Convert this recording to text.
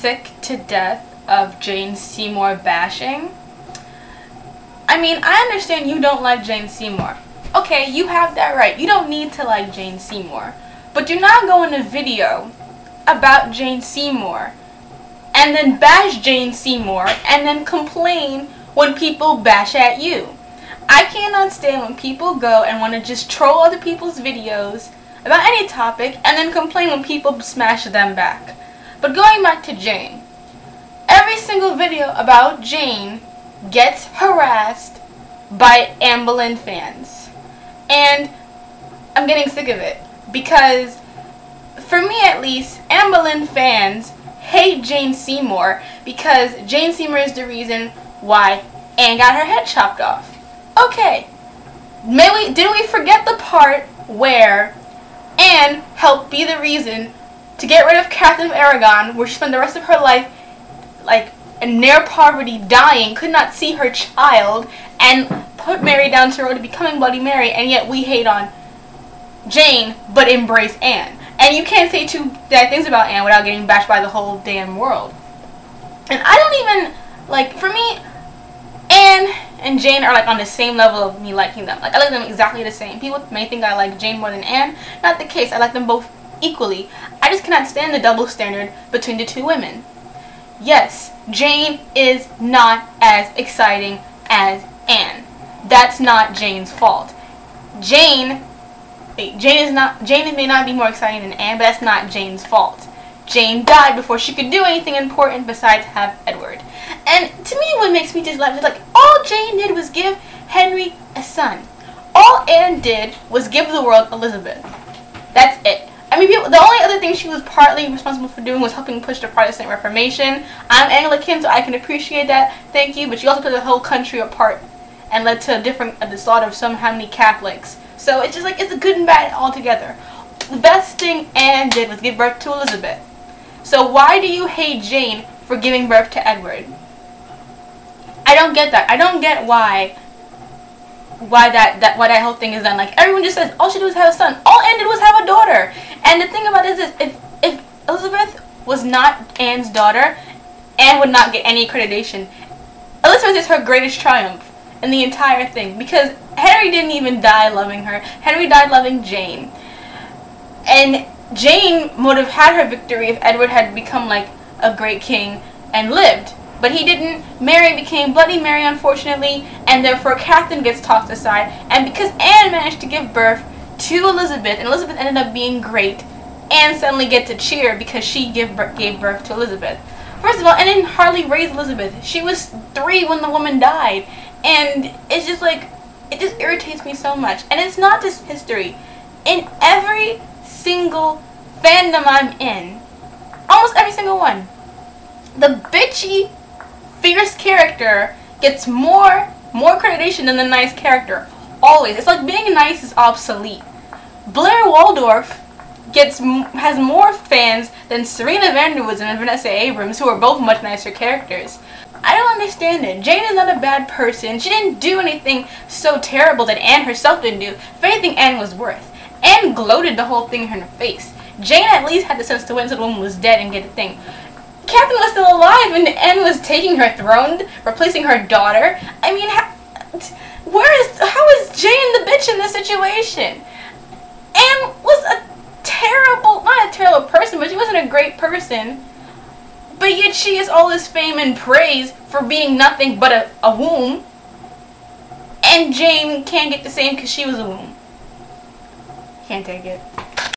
sick to death of Jane Seymour bashing. I mean, I understand you don't like Jane Seymour. Okay, you have that right. You don't need to like Jane Seymour. But do not go in a video about Jane Seymour and then bash Jane Seymour and then complain when people bash at you. I cannot stand when people go and want to just troll other people's videos about any topic and then complain when people smash them back. But going back to Jane, every single video about Jane gets harassed by Anne Boleyn fans. And I'm getting sick of it because, for me at least, Anne Boleyn fans hate Jane Seymour because Jane Seymour is the reason why Anne got her head chopped off. Okay, did we forget the part where Anne helped be the reason to get rid of Catherine of Aragon, where she spent the rest of her life like in near poverty, dying, could not see her child, and put Mary down to the road to becoming Bloody Mary, and yet we hate on Jane but embrace Anne. And you can't say two bad things about Anne without getting bashed by the whole damn world. And I don't even, like, for me, Anne and Jane are like on the same level of me liking them. Like, I like them exactly the same. People may think I like Jane more than Anne. Not the case. I like them both equally. I just cannot stand the double standard between the two women. Yes, Jane is not as exciting as Anne. That's not Jane's fault. Jane may not be more exciting than Anne, but that's not Jane's fault. Jane died before she could do anything important besides have Edward. And to me, what makes me just laugh is like, all Jane did was give Henry a son. All Anne did was give the world Elizabeth. That's it. I mean, the only other thing she was partly responsible for doing was helping push the Protestant Reformation. I'm Anglican, so I can appreciate that. Thank you. But she also put the whole country apart and led to the slaughter of how many Catholics. So it's just like, it's a good and bad altogether. The best thing Anne did was give birth to Elizabeth. So why do you hate Jane for giving birth to Edward? I don't get that. I don't get why that whole thing is done. Like, everyone just says all she did was have a son. All Anne did was have a daughter. And the thing about it is this, if Elizabeth was not Anne's daughter, Anne would not get any accreditation. Elizabeth is her greatest triumph in the entire thing, because Henry didn't even die loving her. Henry died loving Jane. And Jane would have had her victory if Edward had become like a great king and lived. But he didn't. Mary became Bloody Mary, unfortunately, and therefore Catherine gets tossed aside. And because Anne managed to give birth to Elizabeth, and Elizabeth ended up being great, Anne suddenly gets a cheer because she gave birth to Elizabeth. First of all, Anne didn't hardly raise Elizabeth. She was 3 when the woman died. And it's just like, it just irritates me so much. And it's not just history. In every single fandom I'm in, almost every single one, the bitchy, fierce character gets more accreditation than the nice character. Always. It's like being nice is obsolete. Blair Waldorf has more fans than Serena van der Woodsen and Vanessa Abrams, who are both much nicer characters. I don't understand it. Jane is not a bad person. She didn't do anything so terrible that Anne herself didn't do. If anything, Anne was worth. Anne gloated the whole thing in her face. Jane at least had the sense to wait until the woman was dead and get a thing. Catherine was still alive and Anne was taking her throne, replacing her daughter. I mean, how is Jane the bitch in this situation? Anne was not a terrible person, but she wasn't a great person. But yet she has all this fame and praise for being nothing but a womb. And Jane can't get the same because she was a womb. Can't take it.